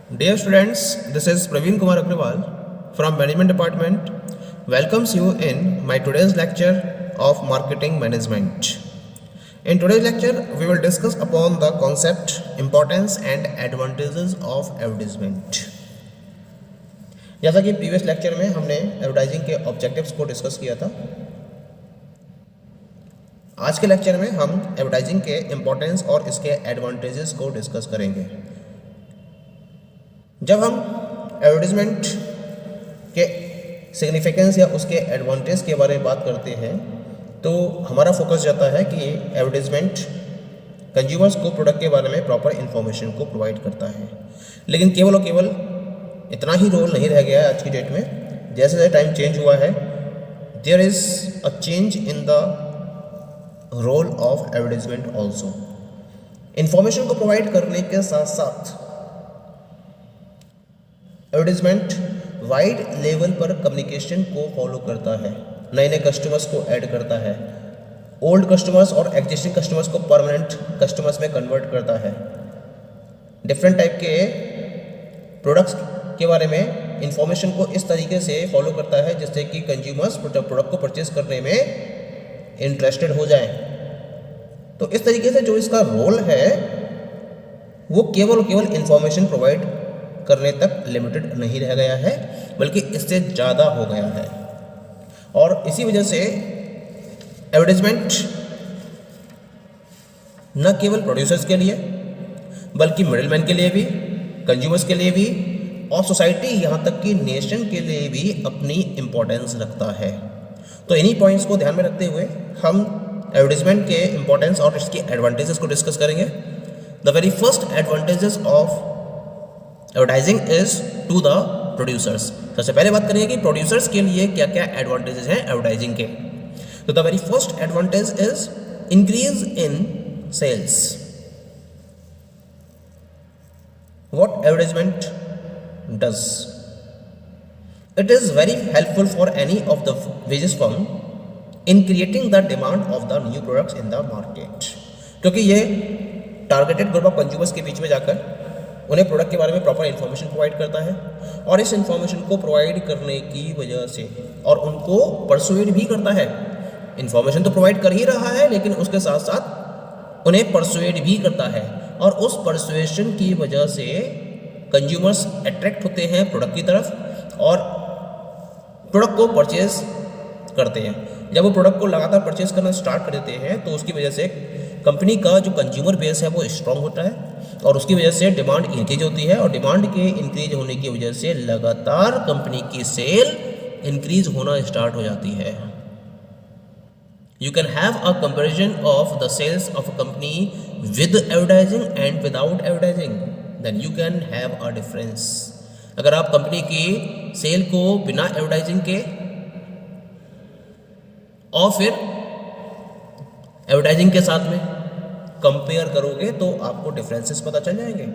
Dear students, this is Praveen Kumar Agrawal from Management Department. Welcomes you in my today's lecture of Marketing Management. In today's lecture, we will discuss upon the concept, importance and advantages of advertisement. जैसा कि previous lecture में हमने advertising के objectives को discuss किया था, आज के लेक्चर में हम एडवर्टाइजिंग के इम्पोर्टेंस और इसके एडवांटेजेस को डिस्कस करेंगे। जब हम एडवर्टाइजमेंट के सिग्निफिकेंस या उसके एडवांटेज के बारे में बात करते हैं तो हमारा फोकस जाता है कि एडवर्टाइजमेंट कंज्यूमर्स को प्रोडक्ट के बारे में प्रॉपर इन्फॉर्मेशन को प्रोवाइड करता है, लेकिन केवल और केवल इतना ही रोल नहीं रह गया है। आज की डेट में जैसे जैसे टाइम चेंज हुआ है, there is a change in the role of advertisement also. Information को प्रोवाइड करने के साथ साथ एडवर्टाइजमेंट वाइड लेवल पर कम्युनिकेशन को फॉलो करता है, नए नए कस्टमर्स को ऐड करता है, ओल्ड कस्टमर्स और एग्जिस्टिंग कस्टमर्स को परमानेंट कस्टमर्स में कन्वर्ट करता है, डिफरेंट टाइप के प्रोडक्ट्स के बारे में इंफॉर्मेशन को इस तरीके से फॉलो करता है जिससे कि कंज्यूमर्स प्रोडक्ट को परचेज करने में इंटरेस्टेड हो जाएं। तो इस तरीके से जो इसका रोल है वो केवल इंफॉर्मेशन प्रोवाइड करने तक लिमिटेड नहीं रह गया है, बल्कि इससे ज़्यादा हो गया है। और इसी वजह से एडवर्टाइजमेंट न केवल प्रोड्यूसर्स के लिए बल्कि मिडिलमैन के लिए भी, कंज्यूमर्स के लिए भी और सोसाइटी यहाँ तक कि नेशन के लिए भी अपनी इम्पोर्टेंस रखता है। तो इन्हीं पॉइंट्स को ध्यान में रखते हुए हम एडवर्टाइजमेंट के इम्पोर्टेंस और इसके एडवांटेजेस को डिस्कस करेंगे। The very first advantages of advertising is to the producers. सबसे पहले बात करेंगे कि प्रोड्यूसर्स के लिए क्या क्या एडवांटेजेस हैं एडवर्टाइजिंग के। तो the very first advantage is increase in sales. What advertisement does, it is very helpful for any of the business firm in creating the demand of the new products in the market, क्योंकि ये targeted group of consumers के बीच में जाकर उन्हें product के बारे में proper information provide करता है और इस इन्फॉर्मेशन को प्रोवाइड करने की वजह से और उनको परसुएड भी करता है। इन्फॉर्मेशन तो प्रोवाइड कर ही रहा है लेकिन उसके साथ साथ उन्हें परसुएड भी करता है और उस परसुएशन की वजह से कंज्यूमर्स अट्रैक्ट होते हैं प्रोडक्ट की तरफ और प्रोडक्ट को परचेज करते हैं। जब वो प्रोडक्ट को लगातार परचेज करना स्टार्ट कर देते हैं तो उसकी वजह से कंपनी का जो कंज्यूमर बेस है वो स्ट्रांग होता है और उसकी वजह से डिमांड इंक्रीज होती है और डिमांड के इंक्रीज होने की वजह से लगातार कंपनी की सेल इंक्रीज होना स्टार्ट हो जाती है। You can have a comparison of the sales of a company with advertising and without advertising, then you can have a difference. अगर आप कंपनी की सेल को बिना एडवर्टाइजिंग के और फिर एडवर्टाइजिंग के साथ में कंपेयर करोगे तो आपको डिफरेंसेस पता चल जाएंगे।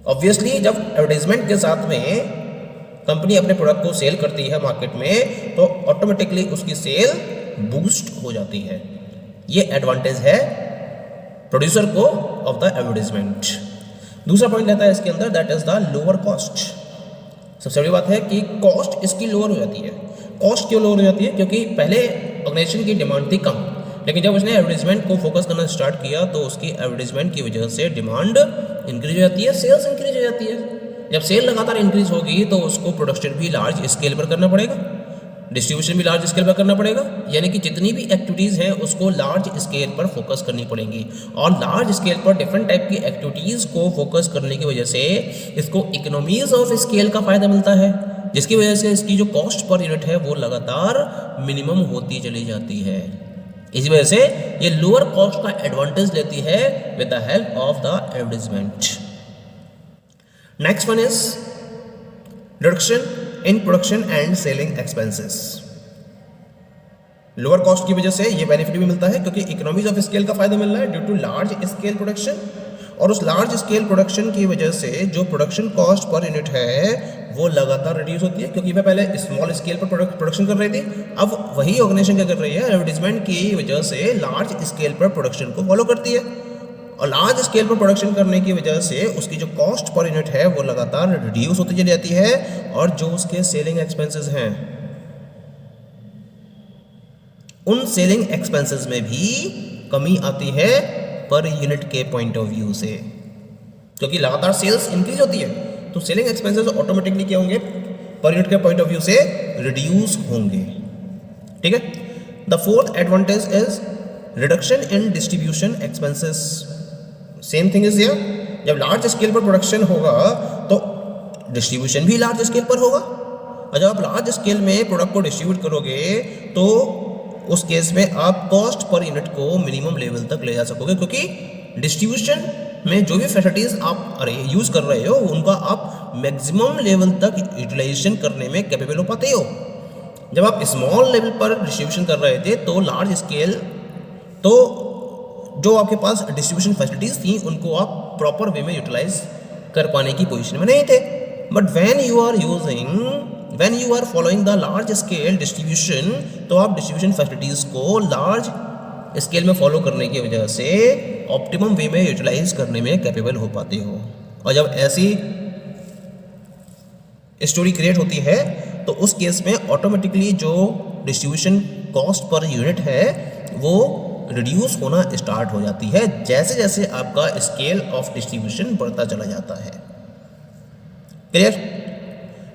ऑब्वियसली जब एडवर्टाइजमेंट के साथ में कंपनी अपने प्रोडक्ट को सेल करती है मार्केट में तो ऑटोमेटिकली उसकी सेल बूस्ट हो जाती है। ये एडवांटेज है प्रोड्यूसर को ऑफ द एडवर्टाइजमेंट। दूसरा पॉइंट रहता है इसके अंदर, that is the lower cost. सबसे बड़ी बात है कि कॉस्ट इसकी लोअर हो जाती है। कॉस्ट क्यों लोअर हो जाती है? क्योंकि पहले ऑर्गेनाइजेशन की डिमांड थी कम, लेकिन जब उसने एडवर्टाइजमेंट को फोकस करना स्टार्ट किया तो उसकी एडवर्टाइजमेंट की वजह से डिमांड इंक्रीज हो जाती है, सेल्स इंक्रीज हो जाती है। जब सेल लगातार इंक्रीज होगी तो उसको प्रोडक्शन भी लार्ज स्केल पर करना पड़ेगा, डिस्ट्रीब्यूशन भी लार्ज स्केल पर करना पड़ेगा, यानी कि जितनी भी एक्टिविटीज़ हैं उसको लार्ज स्केल पर फोकस करनी पड़ेंगी और लार्ज स्केल पर डिफरेंट टाइप की एक्टिविटीज़ को फोकस करने की वजह से इसको इकोनॉमीज ऑफ स्केल का फ़ायदा मिलता है, जिसकी वजह से इसकी जो कॉस्ट पर यूनिट है वो लगातार मिनिमम होती चली जाती है। इसी वजह से ये लोअर कॉस्ट का एडवांटेज लेती है with the help of the advertisement. Next one is reduction in production and selling expenses. Lower cost की वजह से ये बेनिफिट भी मिलता है क्योंकि इकोनॉमीज ऑफ स्केल का फायदा मिल रहा है due to large scale production, और उस लार्ज स्केल प्रोडक्शन की वजह से जो प्रोडक्शन कॉस्ट पर यूनिट है वो लगातार रिड्यूस होती है, क्योंकि वह पहले स्मॉल स्केल पर प्रोडक्शन कर रही थी, अब वही ऑर्गेनाइजेशन क्या कर रही है, एडवर्टाइजमेंट की वजह से लार्ज स्केल पर प्रोडक्शन को फॉलो करती है और लार्ज स्केल पर प्रोडक्शन करने की वजह से उसकी जो कॉस्ट पर यूनिट है वो लगातार रिड्यूस होती चली जाती है और जो उसके सेलिंग एक्सपेंसेस हैं उन सेलिंग एक्सपेंसेस में भी कमी आती है पर यूनिट के पॉइंट ऑफ व्यू से, क्योंकि लगातार सेल्स इंक्रीज होती है तो सेलिंग एक्सपेंसेस ऑटोमेटिकली क्या होंगे, पर यूनिट के पॉइंट ऑफ व्यू से रिड्यूस होंगे। ठीक है। The fourth advantage is reduction in distribution expenses. Same thing is here, जब लार्ज स्केल पर प्रोडक्शन होगा तो डिस्ट्रीब्यूशन भी लार्ज स्केल पर होगा, और जब आप लार्ज स्केल में प्रोडक्ट को डिस्ट्रीब्यूट करोगे तो उस केस में आप कॉस्ट पर यूनिट को मिनिमम लेवल तक ले जा सकोगे, क्योंकि डिस्ट्रीब्यूशन में जो भी फैसिलिटीज आप यूज कर रहे हो उनका आप मैक्सिमम लेवल तक यूटिलाइजेशन करने में कैपेबल हो पाते हो। जब आप स्मॉल लेवल पर डिस्ट्रीब्यूशन कर रहे थे तो लार्ज स्केल तो जो आपके पास डिस्ट्रीब्यूशन फैसिलिटीज थी उनको आप प्रॉपर वे में यूटिलाइज कर पाने की पोजीशन में नहीं थे। But when you are following the large scale distribution तो आप डिस्ट्रीब्यूशन फैसिलिटीज को लार्ज स्केल में फॉलो करने की वजह से ऑप्टिमम वे में यूटिलाइज करने में कैपेबल हो पाते हो। और जब ऐसी स्टोरी क्रिएट होती है तो उस केस में ऑटोमेटिकली जो डिस्ट्रीब्यूशन कॉस्ट पर यूनिट है वो रिड्यूस होना स्टार्ट हो जाती है जैसे जैसे आपका स्केल ऑफ डिस्ट्रीब्यूशन बढ़ता चला जाता है। Clear.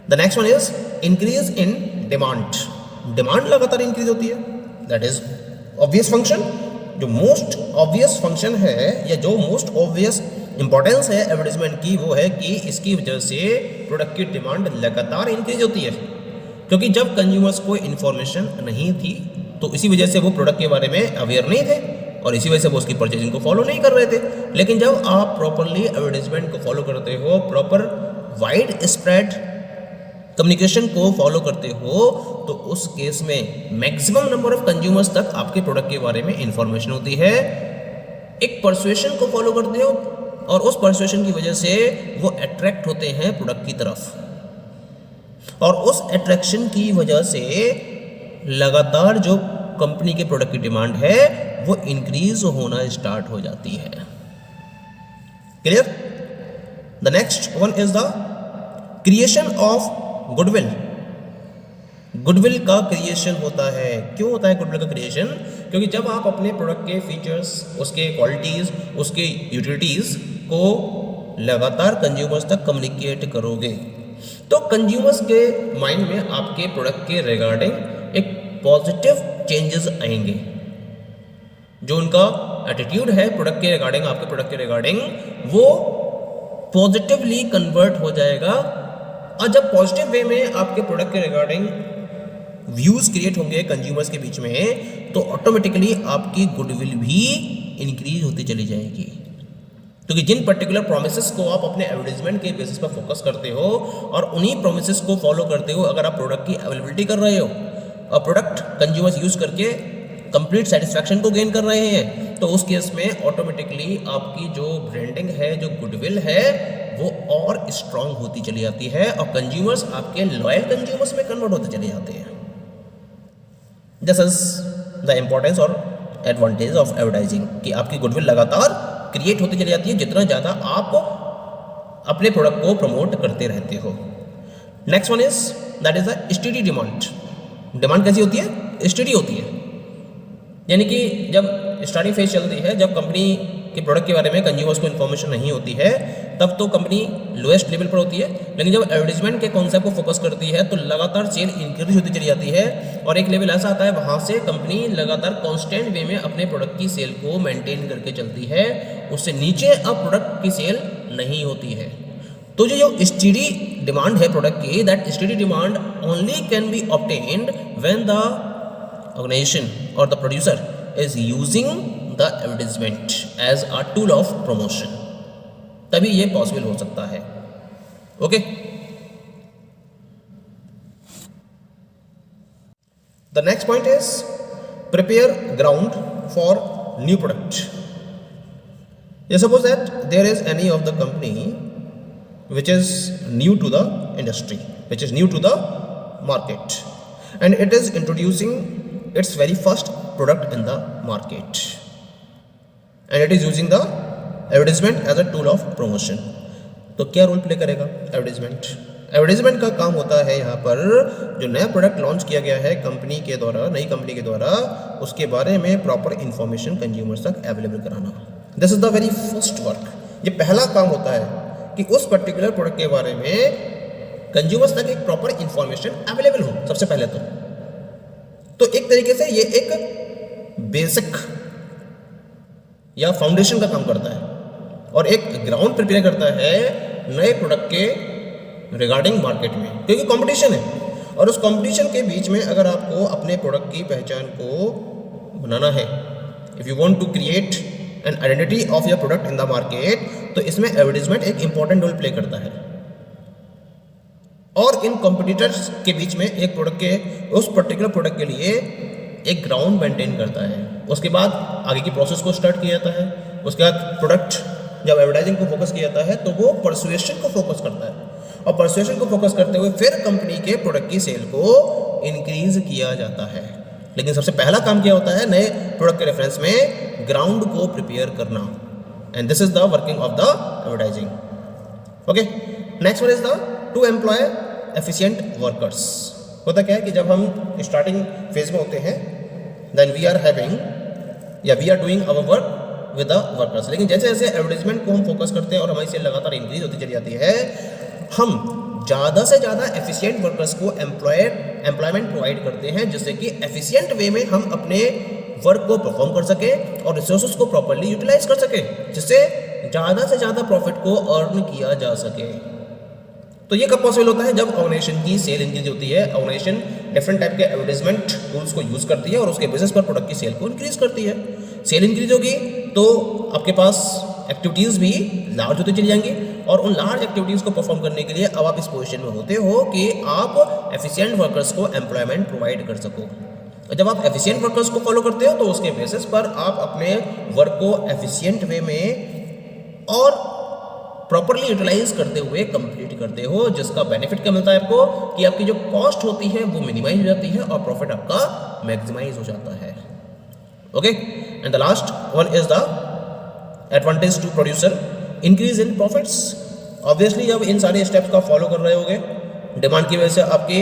The next one is increase in demand. Demand लगातार इंक्रीज होती है, दैट इज ऑब्वियस फंक्शन। जो मोस्ट ऑब्वियस फंक्शन है या जो मोस्ट ऑब्वियस इंपॉर्टेंस है एडवर्टाइजमेंट की वो है कि इसकी वजह से प्रोडक्ट की डिमांड लगातार इंक्रीज होती है, क्योंकि जब कंज्यूमर्स को इन्फॉर्मेशन नहीं थी तो इसी वजह से वो प्रोडक्ट के बारे में अवेयर नहीं थे और इसी वजह से वो उसकी परचेजिंग को फॉलो नहीं कर रहे थे। लेकिन जब आप प्रॉपरली एडवर्टाइजमेंट को फॉलो करते हो, प्रॉपर वाइड स्प्रेड कम्युनिकेशन को फॉलो करते हो तो उस केस में मैक्सिमम नंबर ऑफ कंज्यूमर्स तक आपके प्रोडक्ट के बारे में इंफॉर्मेशन होती है। एक परसुएशन को फॉलो करते हो और उस परसुएशन की वजह से वो अट्रैक्ट होते हैं प्रोडक्ट की तरफ, और उस अट्रैक्शन की वजह से लगातार जो कंपनी के प्रोडक्ट की डिमांड है वो इंक्रीज होना स्टार्ट हो जाती है। Clear. The next one is the creation of goodwill. Goodwill का क्रिएशन होता है। क्यों होता है गुडविल का क्रिएशन? क्योंकि जब आप अपने प्रोडक्ट के फीचर्स, उसके क्वालिटीज, उसके यूटिलिटीज को लगातार कंज्यूमर्स तक कम्युनिकेट करोगे तो कंज्यूमर्स के माइंड में आपके प्रोडक्ट के रिगार्डिंग एक पॉजिटिव चेंजेस आएंगे। जो उनका एटीट्यूड है प्रोडक्ट के रिगार्डिंग, आपके प्रोडक्ट के रिगार्डिंग, वो पॉजिटिवली कन्वर्ट हो जाएगा। और जब पॉजिटिव वे में आपके प्रोडक्ट के रिगार्डिंग व्यूज क्रिएट होंगे कंज्यूमर्स के बीच में तो ऑटोमेटिकली आपकी गुडविल भी इंक्रीज होती चली जाएगी, क्योंकि जिन पर्टिकुलर प्रोमिसेस को आप अपने एडवर्टाइजमेंट के बेसिस पर फोकस करते हो और उन्हीं प्रोमिसेस को फॉलो करते हो, अगर आप प्रोडक्ट की अवेलेबिलिटी कर रहे हो और प्रोडक्ट कंज्यूमर्स यूज करके कंप्लीट सेटिस्फैक्शन को गेन कर रहे हैं तो उस केस में ऑटोमेटिकली आपकी जो ब्रांडिंग है, जो गुडविल है, वो और स्ट्रांग होती चली जाती है और कंज्यूमर्स आपके लॉयल कंज्यूमर्स में कन्वर्ट होते चले जाते हैं। दिस इज द इंपॉर्टेंस और एडवांटेज ऑफ एडवर्टाइजिंग कि आपकी गुडविल लगातार क्रिएट होती चली जाती है जितना ज़्यादा आप अपने प्रोडक्ट को प्रमोट करते रहते हो। Next one is that is the study demand. Demand कैसी होती है? स्टडी होती है, यानी कि जब स्टार्टिंग फेज चलती है, जब कंपनी के प्रोडक्ट के बारे में कंज्यूमर्स को इन्फॉर्मेशन नहीं होती है तब तो कंपनी लोएस्ट लेवल पर होती है, लेकिन जब एडवर्टाइजमेंट के कॉन्सेप्ट को फोकस करती है तो लगातार सेल इंक्रीज होती चली जाती है और एक लेवल ऐसा आता है वहाँ से कंपनी लगातार कांस्टेंट वे में अपने प्रोडक्ट की सेल को मेंटेन करके चलती है, उससे नीचे अब प्रोडक्ट की सेल नहीं होती है। तो जो स्टडी डिमांड है प्रोडक्ट की, that steady demand only can be obtained when the organization और the producer is using the advertisement as a tool of promotion, तभी ये पॉसिबल हो सकता है। Okay. The next point is prepare ground for new product. Suppose that there is any of the company which is new to the industry, which is new to the market, and it is introducing its very first product in the market, and it is using the advertisement as a tool of promotion. तो क्या role play करेगा advertisement? Advertisement का काम होता है यहाँ पर जो नया प्रोडक्ट लॉन्च किया गया है कंपनी के द्वारा, नई कंपनी के द्वारा, उसके बारे में प्रॉपर इंफॉर्मेशन कंज्यूमर्स तक अवेलेबल कराना। This is the very first work. ये पहला काम होता है कि उस पर्टिकुलर प्रोडक्ट के बारे में कंज्यूमर्स तक एक प्रॉपर इंफॉर्मेशन अवेलेबल हो सबसे पहले तो एक तरीके से ये एक बेसिक या फाउंडेशन का काम करता है और एक ग्राउंड प्रिपेयर करता है नए प्रोडक्ट के रिगार्डिंग मार्केट में, क्योंकि कंपटीशन है और उस कंपटीशन के बीच में अगर आपको अपने प्रोडक्ट की पहचान को बनाना है, if you want to create an identity of your product in the market, तो इसमें एडवर्टाइजमेंट एक इंपॉर्टेंट रोल प्ले करता है और इन कॉम्पिटिटर्स के बीच में एक प्रोडक्ट के उस पर्टिकुलर प्रोडक्ट के लिए एक ग्राउंड मेंटेन करता है। उसके बाद आगे की प्रोसेस को स्टार्ट किया जाता है। उसके बाद प्रोडक्ट जब एडवर्टाइजिंग को फोकस किया जाता है तो वो परसुएशन को फोकस करता है और परसुएशन को फोकस करते हुए फिर कंपनी के प्रोडक्ट की सेल को इंक्रीज किया जाता है। लेकिन सबसे पहला काम क्या होता है नए प्रोडक्ट के रेफरेंस में ग्राउंड को प्रिपेयर करना, and this is the working of the advertising. Okay, next one is the to employ efficient workers. होता क्या है कि जब हम स्टार्टिंग फेज में होते हैं देन वी आर हैविंग या we are doing our work with the workers, लेकिन जैसे जैसे एडवर्टाइजमेंट को हम फोकस करते हैं और हमारी सेल लगातार इंक्रीज होती चली जाती है, हम ज़्यादा से ज़्यादा एफिशिएंट वर्कर्स को एम्प्लॉयमेंट प्रोवाइड करते हैं जिससे कि एफिशिएंट वे में हम अपने वर्क को परफॉर्म कर सके और रिसोर्सेज को प्रॉपर्ली यूटिलाइज कर सके, जिससे ज़्यादा से ज़्यादा प्रॉफिट को अर्न किया जा सके। तो ये कब पॉसिबल होता है? जब ऑर्गेनाइजेशन की सेल इंक्रीज होती है, ऑर्गेनाइजेशन डिफरेंट टाइप के एडवर्टाइजमेंट टूल्स को यूज़ करती है और उसके बेसिस पर प्रोडक्ट की सेल को इंक्रीज करती है। सेल इंक्रीज होगी तो आपके पास एक्टिविटीज़ भी लार्ज होती चली जाएंगी और उन लार्ज एक्टिविटीज़ को परफॉर्म करने के लिए अब आप इस पोजीशन में होते हो कि आप एफिशिएंट वर्कर्स को एम्प्लॉयमेंट प्रोवाइड कर सको। और जब आप एफिशिएंट वर्कर्स को फॉलो करते हो तो उसके बेसिस पर आप अपने वर्क को एफिशिएंट वे में और प्रॉपरली यूटिलाइज करते हुए कंप्लीट करते हो, जिसका बेनिफिट क्या मिलता है आपको कि आपकी जो कॉस्ट होती है वो मिनिमाइज हो जाती है और प्रॉफिट आपका मैक्सिमाइज हो जाता है। Okay, and the last one is the advantage to producer, increase in profits. Obviously जब इन सारे स्टेप्स का फॉलो कर रहे होगे, डिमांड की वजह से आपकी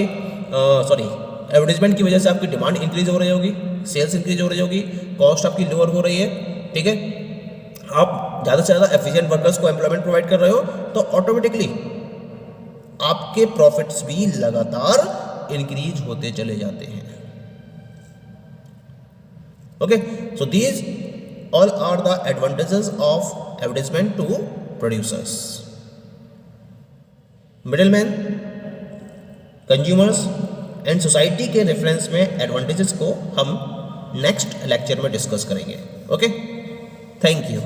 एडवर्टाइजमेंट की वजह से आपकी डिमांड इंक्रीज हो रही होगी, सेल्स इंक्रीज हो रही होगी, कॉस्ट आपकी लोअर हो रही है, ठीक है, आप ज़्यादा से ज़्यादा एफिशिएंट वर्कर्स को एम्प्लॉयमेंट प्रोवाइड कर रहे हो तो ऑटोमेटिकली आपके प्रॉफिट्स भी लगातार इंक्रीज होते चले जाते हैं। Okay, so these all are the advantages of advertisement to producers. Middleman, consumers and society के रेफरेंस में एडवांटेजेस को हम नेक्स्ट लेक्चर में डिस्कस करेंगे। Okay, thank you.